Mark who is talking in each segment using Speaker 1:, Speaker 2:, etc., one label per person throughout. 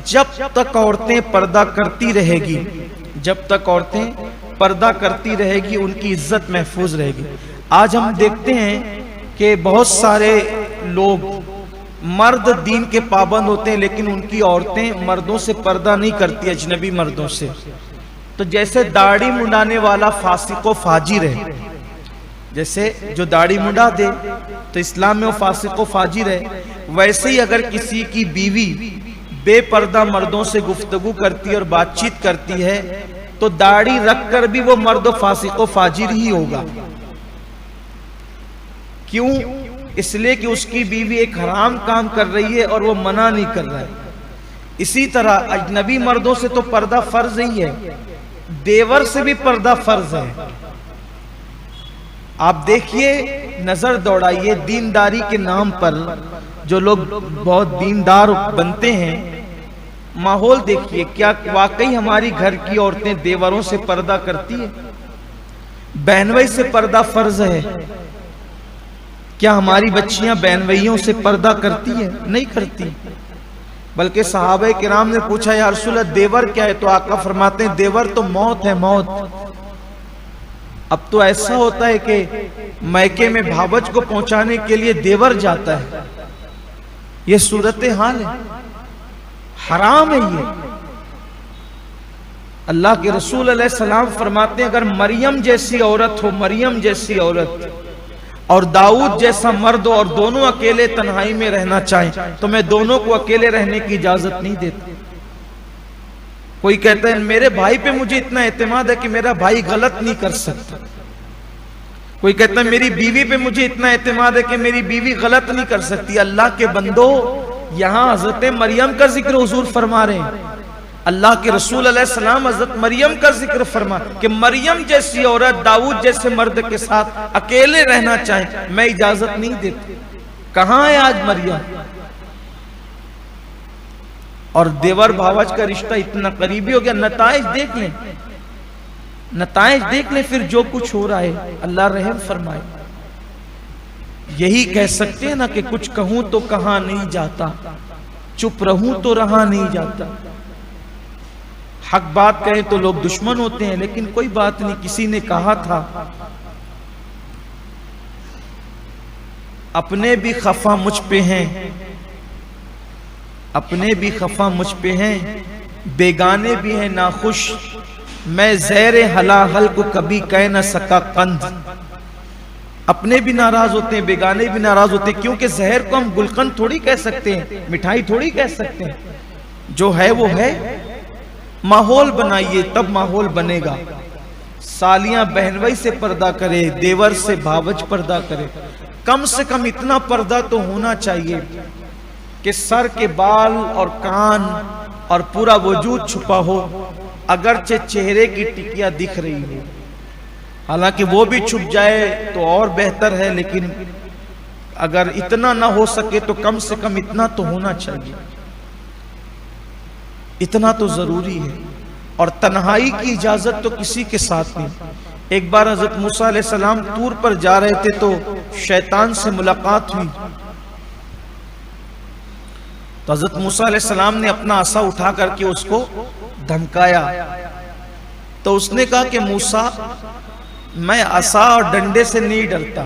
Speaker 1: جب تک عورتیں پردہ کرتی رہے گی، جب تک عورتیں پردہ کرتی رہے گی ان کی عزت محفوظ رہے گی۔ آج ہم دیکھتے ہیں کہ بہت سارے لوگ مرد دین کے پابند ہوتے ہیں لیکن ان کی عورتیں مردوں سے پردہ نہیں کرتی، اجنبی مردوں سے۔ تو جیسے داڑھی منڈانے والا فاسق و فاجر ہے، جیسے جو داڑھی منڈا دے تو اسلام میں وہ فاسق و فاجر ہے، ویسے ہی اگر کسی کی بیوی بے پردہ مردوں سے گفتگو کرتی ہے اور بات چیت کرتی ہے تو داڑھی رکھ کر بھی وہ مرد و فاسق و فاجر ہی ہوگا۔ کیوں؟ اس لیے کہ اس کی بیوی ایک حرام کام کر رہی ہے اور وہ منع نہیں کر رہا ہے۔ اسی طرح اجنبی مردوں سے تو پردہ فرض ہی ہے، دیور سے بھی پردہ فرض ہے۔ آپ دیکھیے، نظر دوڑائیے، دینداری کے نام پر جو لوگ بہت دیندار بنتے ہیں، ماحول دیکھیے، کیا واقعی ہماری گھر کی عورتیں دیوروں سے پردہ کرتی ہیں؟ بہنوئی سے پردہ فرض ہے، کیا ہماری بچیاں بہنوئیوں سے پردہ کرتی ہیں؟ نہیں کرتی۔ بلکہ صحابہ کرام نے پوچھا یا رسول اللہ دیور کیا ہے؟ تو آقا فرماتے ہیں دیور تو موت ہے، موت۔ اب تو ایسا ہوتا ہے کہ میکے میں بھاوج کو پہنچانے کے لیے دیور جاتا ہے۔ یہ صورتحال ہے، حرام ہے یہ۔ اللہ کے رسول علیہ السلام فرماتے ہیں اگر مریم جیسی عورت ہو، مریم جیسی عورت اور داؤد جیسا مرد ہو اور دونوں اکیلے تنہائی میں رہنا چاہیں تو میں دونوں کو اکیلے رہنے کی اجازت نہیں دیتا۔ کوئی کہتا ہے میرے بھائی پہ مجھے اتنا اعتماد ہے کہ میرا بھائی غلط نہیں کر سکتا۔ کوئی کہتا ہے میری بیوی پہ مجھے اتنا اعتماد ہے کہ میری بیوی غلط نہیں کر سکتی۔ اللہ کے بندو، یہاں حضرت مریم کا ذکر حضور فرما رہے ہیں، اللہ کے رسول علیہ السلام حضرت مریم کا ذکر فرما کہ مریم جیسی عورت داؤد جیسے مرد کے ساتھ اکیلے رہنا چاہیں میں اجازت نہیں دیتا۔ کہاں ہے آج مریم؟ اور دیور بھاوج کا رشتہ اتنا قریبی ہو گیا۔ نتائج دیکھ لیں، نتائج دیکھ لیں، پھر جو کچھ ہو رہا ہے اللہ رحم فرمائے۔ یہی کہہ سکتے ہیں نا کہ کچھ کہوں تو کہاں نہیں جاتا، چپ رہوں تو رہا نہیں جاتا۔ حق بات کہیں تو لوگ دشمن ہوتے ہیں، لیکن کوئی بات نہیں، کسی نے کہا تھا اپنے بھی خفا مجھ پہ ہیں، اپنے بھی خفا مجھ پہ ہیں، بیگانے بھی ہیں ناخوش، میں زیر حلاحل کو کبھی کہہ نہ سکا قند۔ اپنے بھی ناراض ہوتے ہیں، بیگانے بھی ناراض ہوتے ہیں، کیونکہ زہر کو ہم گلقند تھوڑی کہہ سکتے ہیں، مٹھائی تھوڑی کہہ سکتے ہیں، جو ہے وہ ہے۔ ماحول بنائیے تب ماحول بنے گا۔ سالیاں بہنوئی سے پردہ کرے، دیور سے بھاوج پردہ کرے، کم سے کم اتنا پردہ تو ہونا چاہیے کہ سر کے بال اور کان اور پورا وجود چھپا ہو، اگرچہ چہرے کی ٹکیا دکھ رہی ہو، حالانکہ وہ بھی چھپ جائے تو اور بہتر ہے، لیکن اگر اتنا نہ ہو سکے تو کم سے کم اتنا تو ہونا چاہیے، اتنا تو ضروری ہے۔ اور تنہائی کی اجازت تو کسی کے ساتھ نہیں۔ ایک بار حضرت موسیٰ علیہ السلام طور پر جا رہے تھے تو شیطان سے ملاقات ہوئی، تو حضرت موسیٰ علیہ السلام نے اپنا عصا اٹھا کر کے اس کو دھمکایا، تو اس نے کہا کہ موسیٰ میں عصا اور ڈنڈے سے نہیں ڈرتا،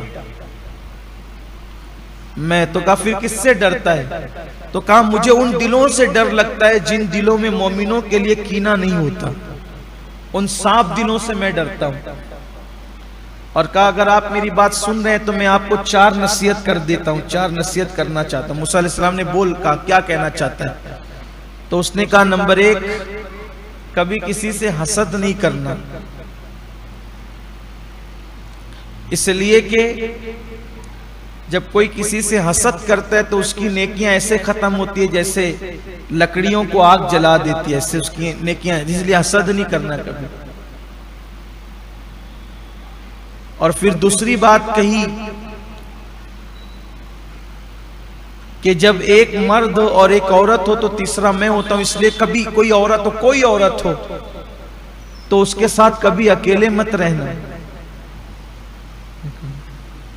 Speaker 1: میں تو کہا پھر کس سے ڈرتا ہے؟ تو کہا مجھے ان دلوں سے ڈر لگتا ہے جن دلوں میں مومنوں کے لیے کینہ نہیں ہوتا، ان صاف دلوں سے میں ڈرتا ہوں۔ اور کہا اگر آپ میری بات سن رہے ہیں تو میں آپ کو 4 نصیحت کر دیتا ہوں، 4 نصیحت کرنا چاہتا ہوں۔ موسیٰ علیہ السلام نے بول کہا کیا کہنا چاہتا ہے؟ تو اس نے کہا نمبر 1 کبھی کسی سے حسد نہیں کرنا، اس لیے کہ جب کوئی کسی سے حسد کرتا ہے تو اس کی نیکیاں ایسے ختم ہوتی ہے جیسے لکڑیوں کو آگ جلا دیتی ہے، ایسے اس کی نیکیاں، اس لیے حسد نہیں کرنا کبھی۔ اور پھر دوسری بات کہی کہ جب ایک مرد اور ایک عورت ہو تو تیسرا میں ہوتا ہوں، اس لیے کبھی کوئی عورت ہو، کوئی عورت ہو تو اس کے ساتھ کبھی اکیلے مت رہنا۔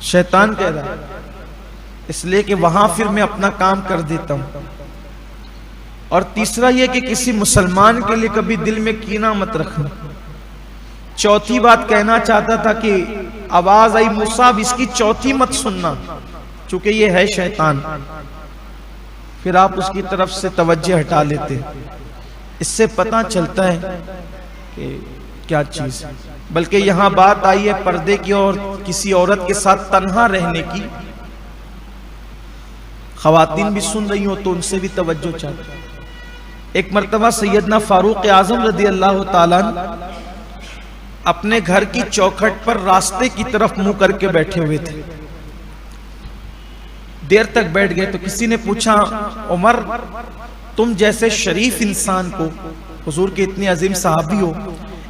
Speaker 1: شیطان کہہ رہا ہے، اس لیے کہ وہاں پھر میں اپنا کام کر دیتا ہوں۔ اور تیسرا یہ کہ کسی مسلمان کے لیے کبھی دل میں کینہ مت رکھنا۔ چوتھی بات کہنا چاہتا تھا کہ آواز آئی موسیٰ اب اس کی چوتھی مت سننا چونکہ یہ ہے شیطان، پھر آپ اس کی طرف سے توجہ ہٹا لیتے۔ اس سے پتہ چلتا ہے کہ کیا چیز ہے۔ بلکہ یہاں بات آئی ہے پردے کی اور کسی عورت کے ساتھ تنہا رہنے کی۔ خواتین بھی سن رہی ہوں تو ان سے بھی توجہ چاہتا۔ ایک مرتبہ سیدنا فاروق اعظم رضی اللہ تعالیٰ اپنے گھر کی چوکھٹ پر راستے کی طرف منہ کر کے بیٹھے ہوئے تھے۔ دیر تک بیٹھ گئے تو کسی نے پوچھا عمر تم جیسے شریف انسان کو، حضور کے اتنی عظیم صحابی ہو،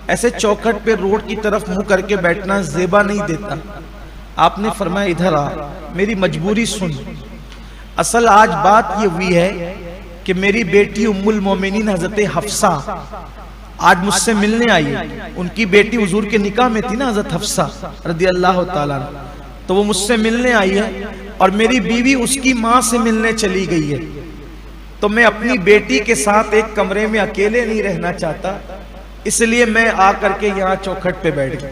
Speaker 1: ایسے چوکھٹ پہ روڈ کی طرف منہ کر کے بیٹھنا زیبا نہیں دیتا۔ آپ نے فرمایا ادھر آ، میری مجبوری سن۔ اصل آج بات یہ ہوئی ہے کہ میری بیٹی ام المومنین حضرت حفصہ آج مجھ سے ملنے آئی ہے۔ ان کی بیٹی حضور کے نکاح میں تھی نا حضرت حفصہ رضی اللہ تعالیٰ، تو وہ مجھ سے ملنے آئی ہے اور میری بیوی اس کی ماں سے ملنے چلی گئی ہے، تو میں اپنی بیٹی کے ساتھ ایک کمرے میں اکیلے نہیں رہنا چاہتا، اس لیے میں آ کر کے یہاں چوکھٹ پہ بیٹھ گیا۔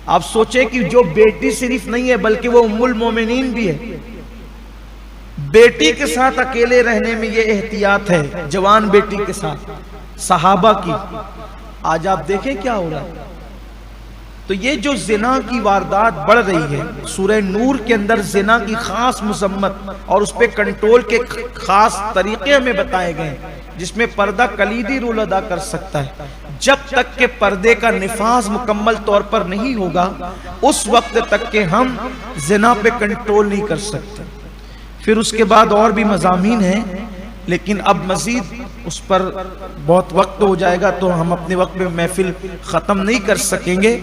Speaker 1: آپ سوچیں کہ جو بیٹی صرف نہیں ہے بلکہ وہ ام المومنین بھی ہے، بیٹی کے ساتھ اکیلے رہنے میں یہ احتیاط ہے، جوان بیٹی کے ساتھ صحابہ کی۔ آج آپ دیکھیں کیا ہو رہا ہے۔ تو یہ جو زنا کی واردات بڑھ رہی ہے، سورہ نور کے اندر زنا کی خاص مذمت اور اس پہ کنٹرول کے خاص طریقے ہمیں بتائے گئے ہیں، جس میں پردہ کلیدی رول ادا کر سکتا ہے۔ جب تک کہ پردے کا نفاذ مکمل طور پر نہیں ہوگا اس وقت تک کہ ہم زنا پہ کنٹرول نہیں کر سکتے۔ پھر اس کے بعد اور بھی مضامین ہیں، لیکن اب مزید اس پر بہت وقت ہو جائے گا تو ہم اپنے وقت میں محفل ختم نہیں کر سکیں گے۔